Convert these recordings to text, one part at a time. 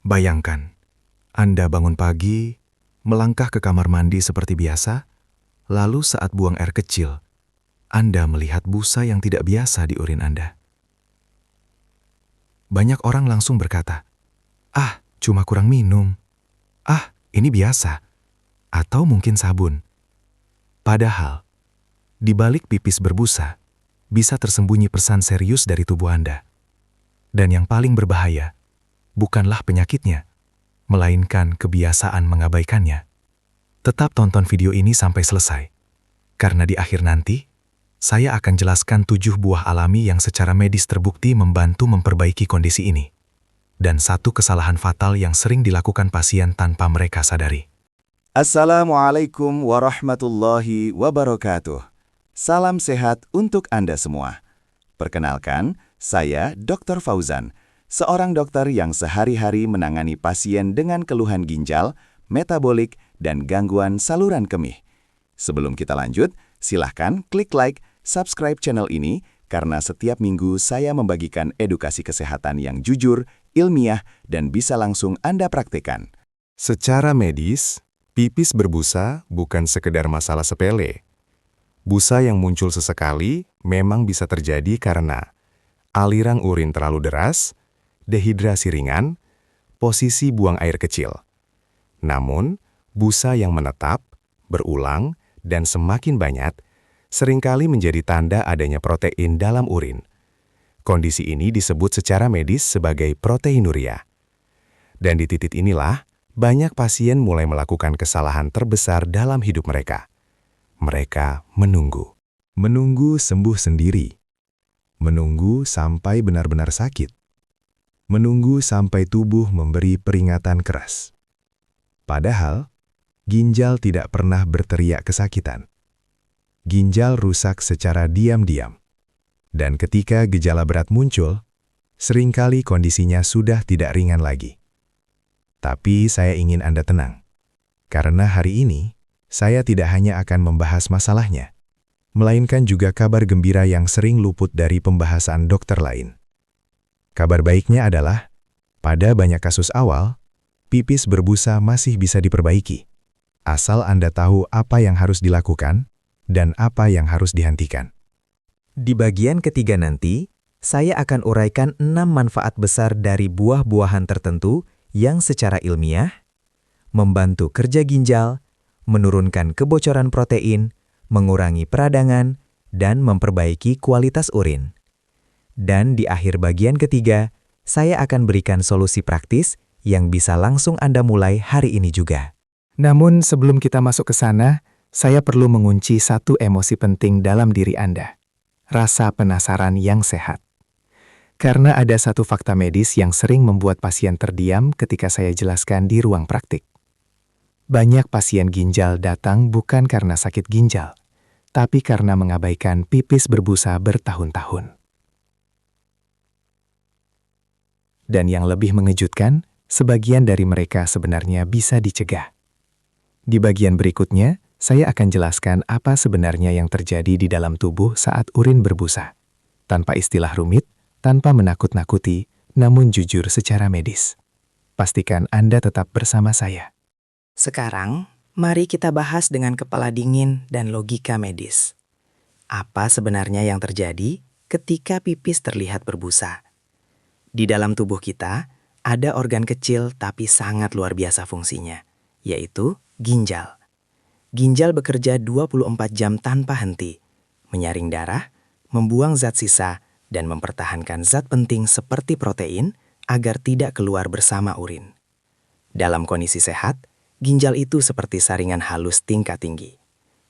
Bayangkan, Anda bangun pagi, melangkah ke kamar mandi seperti biasa, lalu saat buang air kecil, Anda melihat busa yang tidak biasa di urin Anda. Banyak orang langsung berkata, "Ah, cuma kurang minum. Ah, ini biasa." Atau mungkin sabun. Padahal, di balik pipis berbusa, bisa tersembunyi pesan serius dari tubuh Anda. Dan yang paling berbahaya, bukanlah penyakitnya, melainkan kebiasaan mengabaikannya. Tetap tonton video ini sampai selesai, karena di akhir nanti, saya akan jelaskan 7 buah alami yang secara medis terbukti membantu memperbaiki kondisi ini. Dan satu kesalahan fatal yang sering dilakukan pasien tanpa mereka sadari. Assalamualaikum warahmatullahi wabarakatuh. Salam sehat untuk Anda semua. Perkenalkan, saya Dr. Fauzan, seorang dokter yang sehari-hari menangani pasien dengan keluhan ginjal, metabolik, dan gangguan saluran kemih. Sebelum kita lanjut, silahkan klik like, subscribe channel ini, karena setiap minggu saya membagikan edukasi kesehatan yang jujur, ilmiah, dan bisa langsung Anda praktekkan. Secara medis, pipis berbusa bukan sekedar masalah sepele. Busa yang muncul sesekali memang bisa terjadi karena aliran urin terlalu deras, dehidrasi ringan, posisi buang air kecil. Namun, busa yang menetap, berulang, dan semakin banyak, seringkali menjadi tanda adanya protein dalam urin. Kondisi ini disebut secara medis sebagai proteinuria. Dan di titik inilah, banyak pasien mulai melakukan kesalahan terbesar dalam hidup mereka. Mereka menunggu. Menunggu sembuh sendiri. Menunggu sampai benar-benar sakit. Menunggu sampai tubuh memberi peringatan keras. Padahal, ginjal tidak pernah berteriak kesakitan. Ginjal rusak secara diam-diam. Dan ketika gejala berat muncul, seringkali kondisinya sudah tidak ringan lagi. Tapi saya ingin Anda tenang. Karena hari ini, saya tidak hanya akan membahas masalahnya, melainkan juga kabar gembira yang sering luput dari pembahasan dokter lain. Kabar baiknya adalah, pada banyak kasus awal, pipis berbusa masih bisa diperbaiki, asal Anda tahu apa yang harus dilakukan dan apa yang harus dihentikan. Di bagian ketiga nanti, saya akan uraikan 6 manfaat besar dari buah-buahan tertentu yang secara ilmiah membantu kerja ginjal, menurunkan kebocoran protein, mengurangi peradangan, dan memperbaiki kualitas urin. Dan di akhir bagian ketiga, saya akan berikan solusi praktis yang bisa langsung Anda mulai hari ini juga. Namun sebelum kita masuk ke sana, saya perlu mengunci satu emosi penting dalam diri Anda. Rasa penasaran yang sehat. Karena ada satu fakta medis yang sering membuat pasien terdiam ketika saya jelaskan di ruang praktik. Banyak pasien ginjal datang bukan karena sakit ginjal, tapi karena mengabaikan pipis berbusa bertahun-tahun. Dan yang lebih mengejutkan, sebagian dari mereka sebenarnya bisa dicegah. Di bagian berikutnya, saya akan jelaskan apa sebenarnya yang terjadi di dalam tubuh saat urin berbusa. Tanpa istilah rumit, tanpa menakut-nakuti, namun jujur secara medis. Pastikan Anda tetap bersama saya. Sekarang, mari kita bahas dengan kepala dingin dan logika medis. Apa sebenarnya yang terjadi ketika pipis terlihat berbusa? Di dalam tubuh kita, ada organ kecil tapi sangat luar biasa fungsinya, yaitu ginjal. Ginjal bekerja 24 jam tanpa henti, menyaring darah, membuang zat sisa, dan mempertahankan zat penting seperti protein agar tidak keluar bersama urin. Dalam kondisi sehat, ginjal itu seperti saringan halus tingkat tinggi.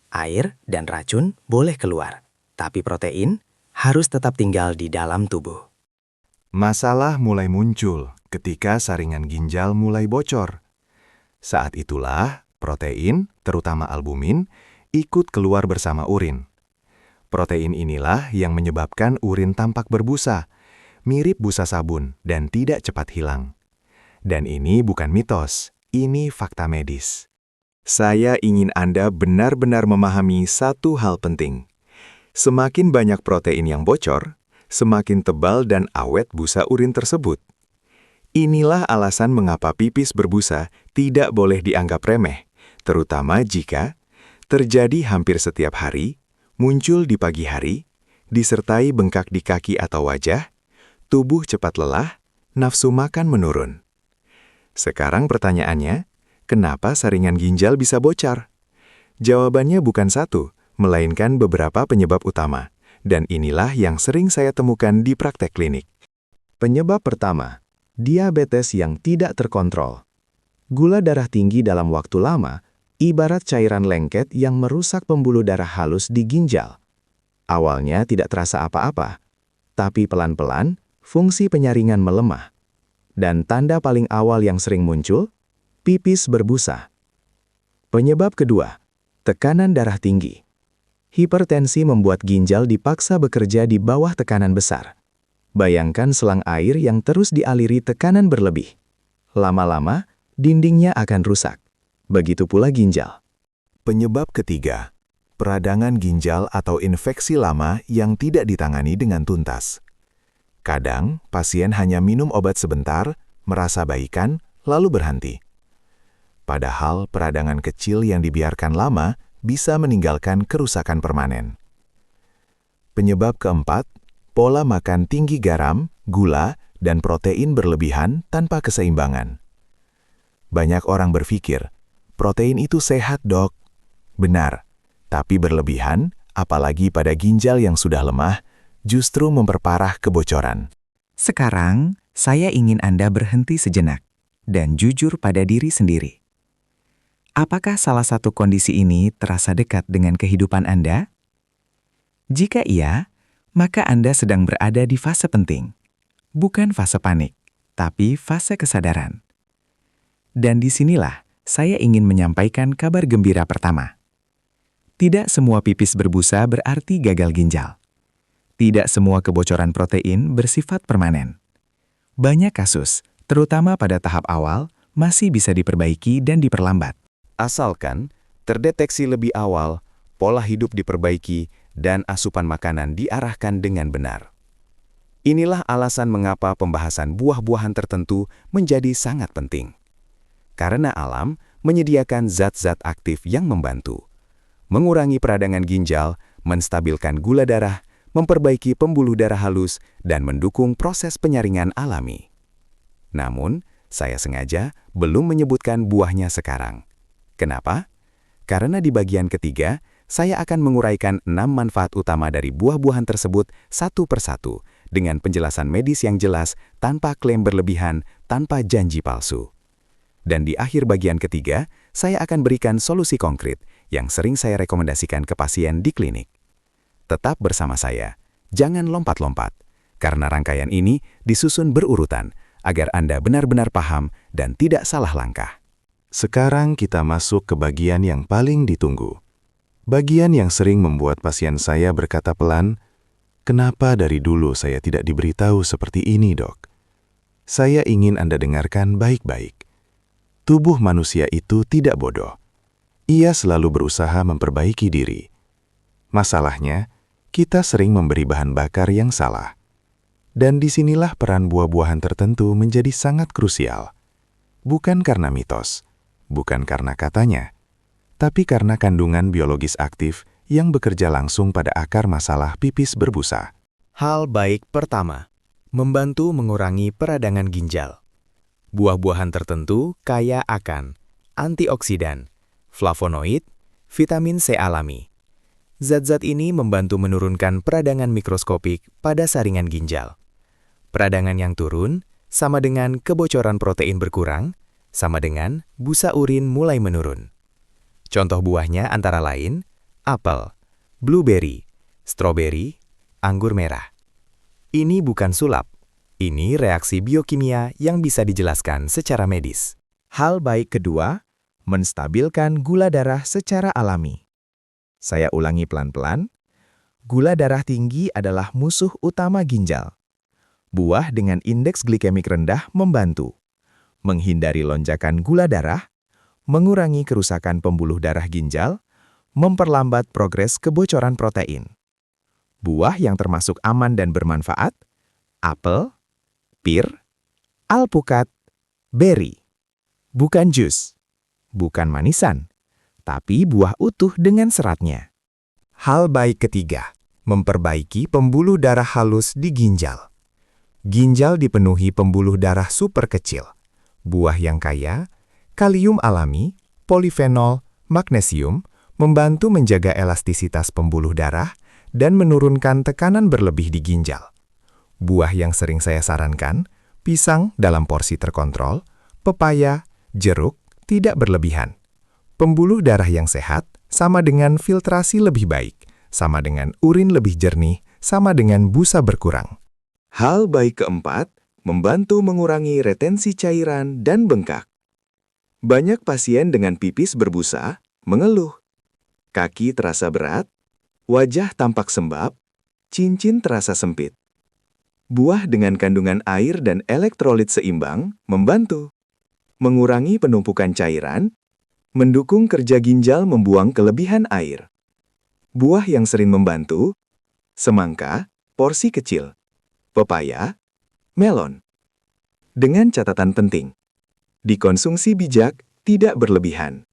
Air dan racun boleh keluar, tapi protein harus tetap tinggal di dalam tubuh. Masalah mulai muncul ketika saringan ginjal mulai bocor. Saat itulah, protein, terutama albumin, ikut keluar bersama urin. Protein inilah yang menyebabkan urin tampak berbusa, mirip busa sabun dan tidak cepat hilang. Dan ini bukan mitos, ini fakta medis. Saya ingin Anda benar-benar memahami satu hal penting. Semakin banyak protein yang bocor, semakin tebal dan awet busa urin tersebut. Inilah alasan mengapa pipis berbusa tidak boleh dianggap remeh, terutama jika terjadi hampir setiap hari, muncul di pagi hari, disertai bengkak di kaki atau wajah, tubuh cepat lelah, nafsu makan menurun. Sekarang pertanyaannya, kenapa saringan ginjal bisa bocor? Jawabannya bukan satu, melainkan beberapa penyebab utama, dan inilah yang sering saya temukan di praktek klinik. Penyebab pertama, diabetes yang tidak terkontrol. Gula darah tinggi dalam waktu lama ibarat cairan lengket yang merusak pembuluh darah halus di ginjal. Awalnya tidak terasa apa-apa, tapi pelan-pelan fungsi penyaringan melemah. Dan tanda paling awal yang sering muncul, pipis berbusa. Penyebab kedua, tekanan darah tinggi. Hipertensi membuat ginjal dipaksa bekerja di bawah tekanan besar. Bayangkan selang air yang terus dialiri tekanan berlebih. Lama-lama, dindingnya akan rusak. Begitu pula ginjal. Penyebab ketiga, peradangan ginjal atau infeksi lama yang tidak ditangani dengan tuntas. Kadang, pasien hanya minum obat sebentar, merasa baikan, lalu berhenti. Padahal peradangan kecil yang dibiarkan lama bisa meninggalkan kerusakan permanen. Penyebab keempat, pola makan tinggi garam, gula, dan protein berlebihan tanpa keseimbangan. Banyak orang berpikir, protein itu sehat, Dok. Benar, tapi berlebihan, apalagi pada ginjal yang sudah lemah, justru memperparah kebocoran. Sekarang, saya ingin Anda berhenti sejenak dan jujur pada diri sendiri. Apakah salah satu kondisi ini terasa dekat dengan kehidupan Anda? Jika iya, maka Anda sedang berada di fase penting. Bukan fase panik, tapi fase kesadaran. Dan disinilah saya ingin menyampaikan kabar gembira pertama. Tidak semua pipis berbusa berarti gagal ginjal. Tidak semua kebocoran protein bersifat permanen. Banyak kasus, terutama pada tahap awal, masih bisa diperbaiki dan diperlambat. Asalkan terdeteksi lebih awal, pola hidup diperbaiki, dan asupan makanan diarahkan dengan benar. Inilah alasan mengapa pembahasan buah-buahan tertentu menjadi sangat penting. Karena alam menyediakan zat-zat aktif yang membantu, mengurangi peradangan ginjal, menstabilkan gula darah, memperbaiki pembuluh darah halus, dan mendukung proses penyaringan alami. Namun, saya sengaja belum menyebutkan buahnya sekarang. Kenapa? Karena di bagian ketiga, saya akan menguraikan 6 manfaat utama dari buah-buahan tersebut satu persatu, dengan penjelasan medis yang jelas, tanpa klaim berlebihan, tanpa janji palsu. Dan di akhir bagian ketiga, saya akan berikan solusi konkret yang sering saya rekomendasikan ke pasien di klinik. Tetap bersama saya, jangan lompat-lompat, karena rangkaian ini disusun berurutan agar Anda benar-benar paham dan tidak salah langkah. Sekarang kita masuk ke bagian yang paling ditunggu. Bagian yang sering membuat pasien saya berkata pelan, "Kenapa dari dulu saya tidak diberitahu seperti ini, Dok?" Saya ingin Anda dengarkan baik-baik. Tubuh manusia itu tidak bodoh. Ia selalu berusaha memperbaiki diri. Masalahnya, kita sering memberi bahan bakar yang salah. Dan disinilah peran buah-buahan tertentu menjadi sangat krusial. Bukan karena mitos, bukan karena katanya, tapi karena kandungan biologis aktif yang bekerja langsung pada akar masalah pipis berbusa. Hal baik pertama, membantu mengurangi peradangan ginjal. Buah-buahan tertentu kaya akan antioksidan, flavonoid, vitamin C alami. Zat-zat ini membantu menurunkan peradangan mikroskopik pada saringan ginjal. Peradangan yang turun sama dengan kebocoran protein berkurang, sama dengan busa urin mulai menurun. Contoh buahnya antara lain, apel, blueberry, stroberi, anggur merah. Ini bukan sulap, ini reaksi biokimia yang bisa dijelaskan secara medis. Hal baik kedua, menstabilkan gula darah secara alami. Saya ulangi pelan-pelan, gula darah tinggi adalah musuh utama ginjal. Buah dengan indeks glikemik rendah membantu menghindari lonjakan gula darah, mengurangi kerusakan pembuluh darah ginjal, memperlambat progres kebocoran protein. Buah yang termasuk aman dan bermanfaat, apel, pir, alpukat, Berry. Bukan jus. Bukan manisan. Tapi buah utuh dengan seratnya. Hal baik ketiga, memperbaiki pembuluh darah halus di ginjal. Ginjal dipenuhi pembuluh darah super kecil. Buah yang kaya, kalium alami, polifenol, magnesium, membantu menjaga elastisitas pembuluh darah dan menurunkan tekanan berlebih di ginjal. Buah yang sering saya sarankan, pisang dalam porsi terkontrol, pepaya, jeruk, tidak berlebihan. Pembuluh darah yang sehat sama dengan filtrasi lebih baik, sama dengan urin lebih jernih, sama dengan busa berkurang. Hal baik keempat, membantu mengurangi retensi cairan dan bengkak. Banyak pasien dengan pipis berbusa mengeluh. Kaki terasa berat, wajah tampak sembab, cincin terasa sempit. Buah dengan kandungan air dan elektrolit seimbang membantu mengurangi penumpukan cairan, mendukung kerja ginjal membuang kelebihan air. Buah yang sering membantu, semangka, porsi kecil, pepaya, melon. Dengan catatan penting, dikonsumsi bijak, tidak berlebihan.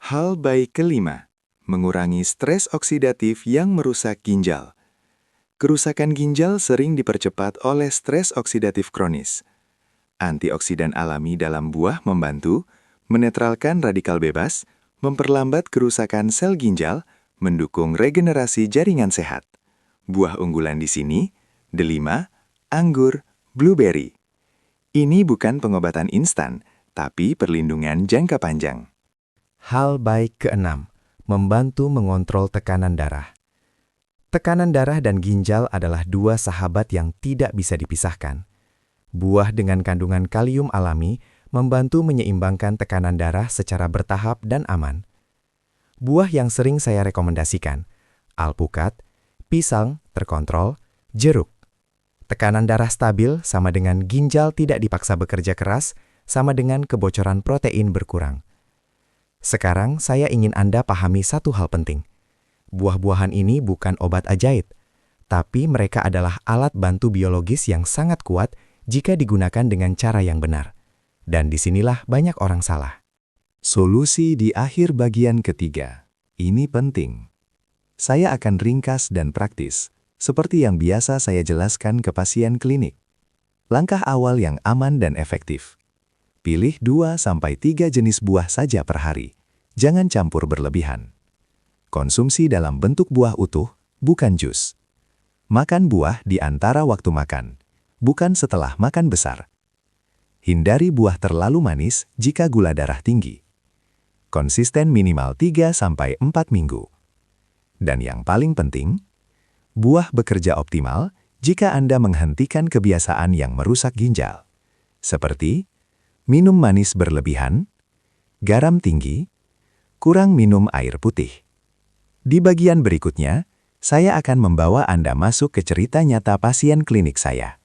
Hal baik kelima, mengurangi stres oksidatif yang merusak ginjal. Kerusakan ginjal sering dipercepat oleh stres oksidatif kronis. Antioksidan alami dalam buah membantu menetralkan radikal bebas, memperlambat kerusakan sel ginjal, mendukung regenerasi jaringan sehat. Buah unggulan di sini, delima, anggur, blueberry. Ini bukan pengobatan instan, tapi perlindungan jangka panjang. Hal baik keenam, membantu mengontrol tekanan darah. Tekanan darah dan ginjal adalah dua sahabat yang tidak bisa dipisahkan. Buah dengan kandungan kalium alami membantu menyeimbangkan tekanan darah secara bertahap dan aman. Buah yang sering saya rekomendasikan, alpukat, pisang terkontrol, jeruk. Tekanan darah stabil sama dengan ginjal tidak dipaksa bekerja keras, sama dengan kebocoran protein berkurang. Sekarang saya ingin Anda pahami satu hal penting. Buah-buahan ini bukan obat ajaib, tapi mereka adalah alat bantu biologis yang sangat kuat jika digunakan dengan cara yang benar. Dan disinilah banyak orang salah. Solusi di akhir bagian ketiga. Ini penting. Saya akan ringkas dan praktis, seperti yang biasa saya jelaskan ke pasien klinik. Langkah awal yang aman dan efektif. Pilih 2-3 jenis buah saja per hari. Jangan campur berlebihan. Konsumsi dalam bentuk buah utuh, bukan jus. Makan buah di antara waktu makan, bukan setelah makan besar. Hindari buah terlalu manis jika gula darah tinggi. Konsisten minimal 3-4 minggu. Dan yang paling penting, buah bekerja optimal jika Anda menghentikan kebiasaan yang merusak ginjal. Seperti minum manis berlebihan, garam tinggi, kurang minum air putih. Di bagian berikutnya, saya akan membawa Anda masuk ke cerita nyata pasien klinik saya.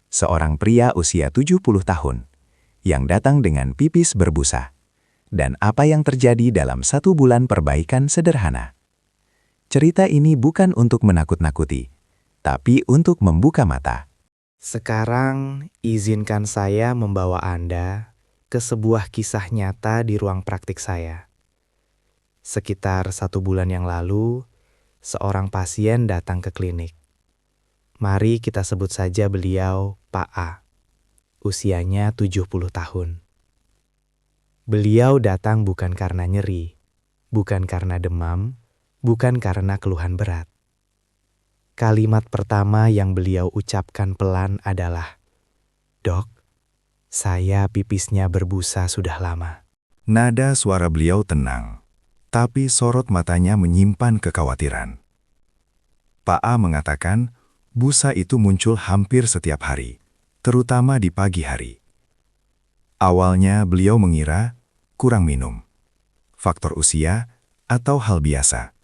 Seorang pria usia 70 tahun, yang datang dengan pipis berbusa. Dan apa yang terjadi dalam 1 bulan perbaikan sederhana. Cerita ini bukan untuk menakut-nakuti, tapi untuk membuka mata. Sekarang, izinkan saya membawa Anda ke sebuah kisah nyata di ruang praktik saya. Sekitar 1 bulan yang lalu, seorang pasien datang ke klinik. Mari kita sebut saja beliau Pak A. Usianya 70 tahun. Beliau datang bukan karena nyeri, bukan karena demam, bukan karena keluhan berat. Kalimat pertama yang beliau ucapkan pelan adalah, "Dok, saya pipisnya berbusa sudah lama." Nada suara beliau tenang, tapi sorot matanya menyimpan kekhawatiran. Pak A mengatakan, busa itu muncul hampir setiap hari, terutama di pagi hari. Awalnya beliau mengira kurang minum, faktor usia, atau hal biasa,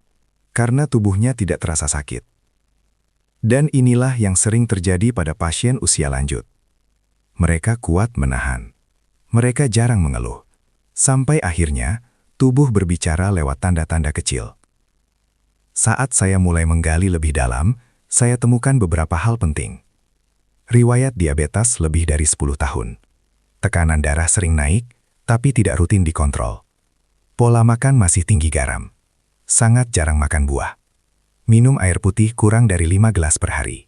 karena tubuhnya tidak terasa sakit. Dan inilah yang sering terjadi pada pasien usia lanjut. Mereka kuat menahan. Mereka jarang mengeluh. Sampai akhirnya, tubuh berbicara lewat tanda-tanda kecil. Saat saya mulai menggali lebih dalam, saya temukan beberapa hal penting. Riwayat diabetes lebih dari 10 tahun. Tekanan darah sering naik, tapi tidak rutin dikontrol. Pola makan masih tinggi garam. Sangat jarang makan buah. Minum air putih kurang dari 5 gelas per hari.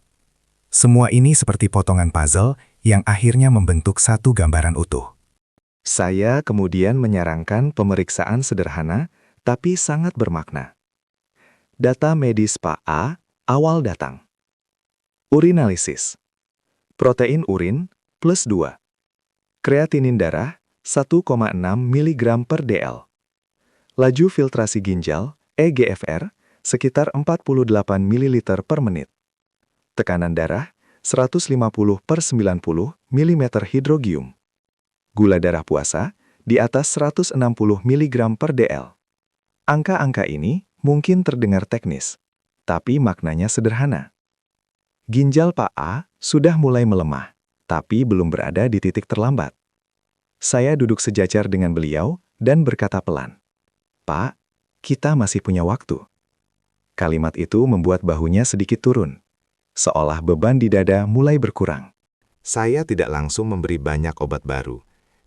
Semua ini seperti potongan puzzle yang akhirnya membentuk satu gambaran utuh. Saya kemudian menyarankan pemeriksaan sederhana, tapi sangat bermakna. Data medis Pak A awal datang. Urinalisis. Protein urin plus 2. Kreatinin darah 1,6 mg per dl. Laju filtrasi ginjal (EGFR) sekitar 48 ml per menit. Tekanan darah 150/90 mm hidrogium. Gula darah puasa di atas 160 mg per dl. Angka-angka ini mungkin terdengar teknis, tapi maknanya sederhana. Ginjal Pak A sudah mulai melemah, tapi belum berada di titik terlambat. Saya duduk sejajar dengan beliau dan berkata pelan, "Pak, kita masih punya waktu." Kalimat itu membuat bahunya sedikit turun, seolah beban di dada mulai berkurang. Saya tidak langsung memberi banyak obat baru.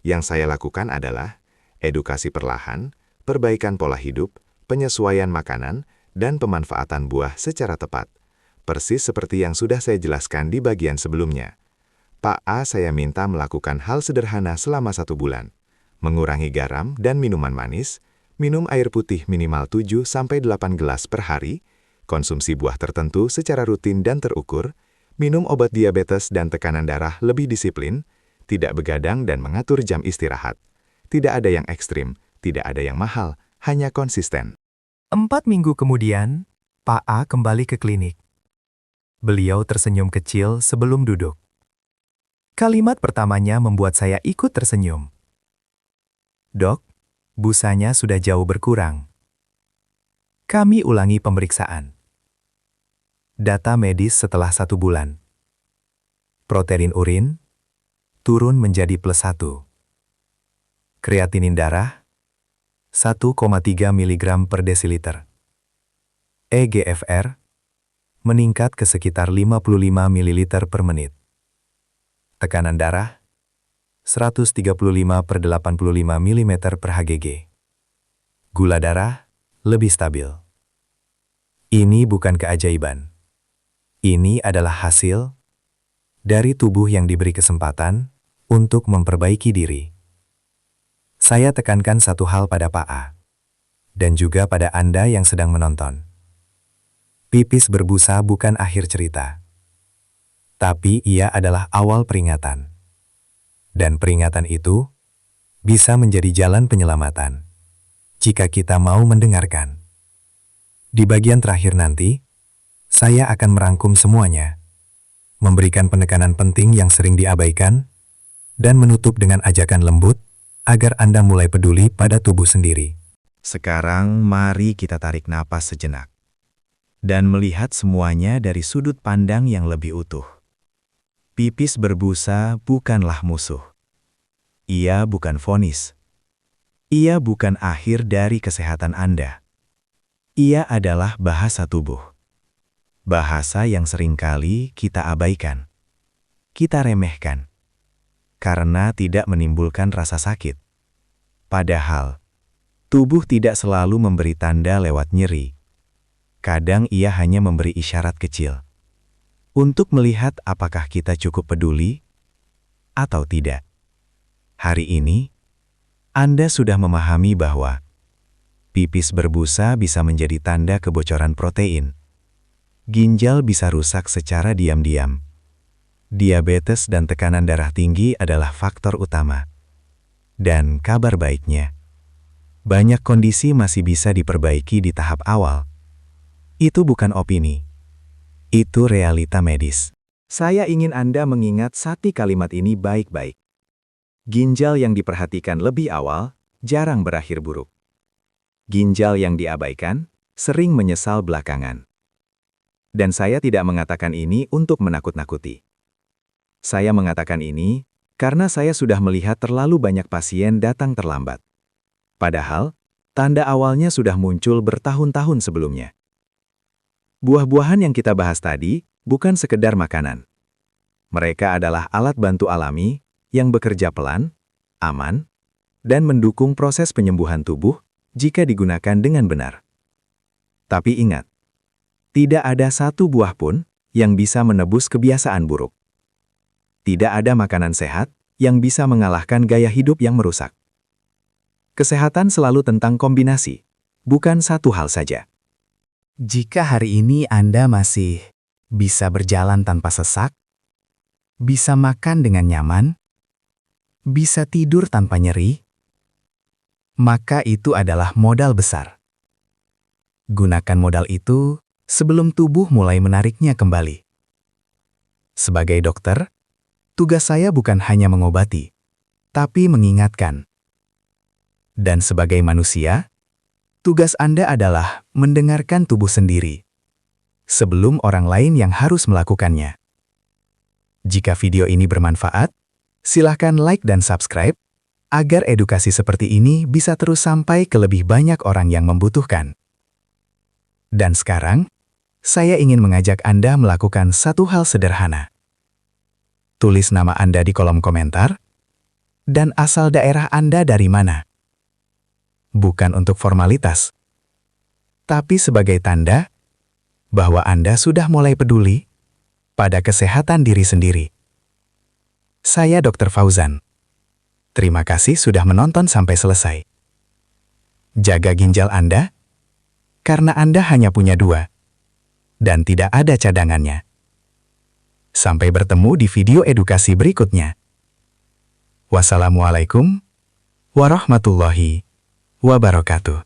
Yang saya lakukan adalah edukasi perlahan, perbaikan pola hidup, penyesuaian makanan, dan pemanfaatan buah secara tepat. Persis seperti yang sudah saya jelaskan di bagian sebelumnya. Pak A saya minta melakukan hal sederhana selama 1 bulan. Mengurangi garam dan minuman manis, minum air putih minimal 7-8 gelas per hari, konsumsi buah tertentu secara rutin dan terukur, minum obat diabetes dan tekanan darah lebih disiplin, tidak begadang dan mengatur jam istirahat. Tidak ada yang ekstrim, tidak ada yang mahal, hanya konsisten. 4 minggu kemudian, Pak A kembali ke klinik. Beliau tersenyum kecil sebelum duduk. Kalimat pertamanya membuat saya ikut tersenyum. "Dok, busanya sudah jauh berkurang." Kami ulangi pemeriksaan. Data medis setelah 1 bulan. Protein urin turun menjadi +1. Kreatinin darah 1,3 mg per desiliter. EGFR meningkat ke sekitar 55 ml per menit. Tekanan darah 135/85 mm per Hg. Gula darah lebih stabil. Ini bukan keajaiban. Ini adalah hasil dari tubuh yang diberi kesempatan untuk memperbaiki diri. Saya tekankan satu hal pada Pak A, dan juga pada Anda yang sedang menonton. Pipis berbusa bukan akhir cerita. Tapi ia adalah awal peringatan. Dan peringatan itu bisa menjadi jalan penyelamatan jika kita mau mendengarkan. Di bagian terakhir nanti, saya akan merangkum semuanya, memberikan penekanan penting yang sering diabaikan, dan menutup dengan ajakan lembut agar Anda mulai peduli pada tubuh sendiri. Sekarang mari kita tarik napas sejenak dan melihat semuanya dari sudut pandang yang lebih utuh. Pipis berbusa bukanlah musuh. Ia bukan vonis. Ia bukan akhir dari kesehatan Anda. Ia adalah bahasa tubuh. Bahasa yang seringkali kita abaikan. Kita remehkan. Karena tidak menimbulkan rasa sakit. Padahal, tubuh tidak selalu memberi tanda lewat nyeri. Kadang ia hanya memberi isyarat kecil untuk melihat apakah kita cukup peduli atau tidak. Hari ini, Anda sudah memahami bahwa pipis berbusa bisa menjadi tanda kebocoran protein. Ginjal bisa rusak secara diam-diam. Diabetes dan tekanan darah tinggi adalah faktor utama. Dan kabar baiknya, banyak kondisi masih bisa diperbaiki di tahap awal. Itu bukan opini. Itu realita medis. Saya ingin Anda mengingat satu kalimat ini baik-baik. Ginjal yang diperhatikan lebih awal jarang berakhir buruk. Ginjal yang diabaikan sering menyesal belakangan. Dan saya tidak mengatakan ini untuk menakut-nakuti. Saya mengatakan ini karena saya sudah melihat terlalu banyak pasien datang terlambat. Padahal, tanda awalnya sudah muncul bertahun-tahun sebelumnya. Buah-buahan yang kita bahas tadi bukan sekedar makanan. Mereka adalah alat bantu alami yang bekerja pelan aman, dan mendukung proses penyembuhan tubuh jika digunakan dengan benar. Tapi ingat, tidak ada satu buah pun yang bisa menebus kebiasaan buruk. Tidak ada makanan sehat yang bisa mengalahkan gaya hidup yang merusak. Kesehatan selalu tentang kombinasi, bukan satu hal saja. Jika hari ini Anda masih bisa berjalan tanpa sesak, bisa makan dengan nyaman, bisa tidur tanpa nyeri, maka itu adalah modal besar. Gunakan modal itu sebelum tubuh mulai menariknya kembali. Sebagai dokter, tugas saya bukan hanya mengobati, tapi mengingatkan. Dan sebagai manusia, tugas Anda adalah mendengarkan tubuh sendiri, sebelum orang lain yang harus melakukannya. Jika video ini bermanfaat, silahkan like dan subscribe, agar edukasi seperti ini bisa terus sampai ke lebih banyak orang yang membutuhkan. Dan sekarang, saya ingin mengajak Anda melakukan satu hal sederhana. Tulis nama Anda di kolom komentar, dan asal daerah Anda dari mana. Bukan untuk formalitas, tapi sebagai tanda bahwa Anda sudah mulai peduli pada kesehatan diri sendiri. Saya Dr. Fauzan. Terima kasih sudah menonton sampai selesai. Jaga ginjal Anda, karena Anda hanya punya 2, dan tidak ada cadangannya. Sampai bertemu di video edukasi berikutnya. Wassalamualaikum warahmatullahi wabarakatuh.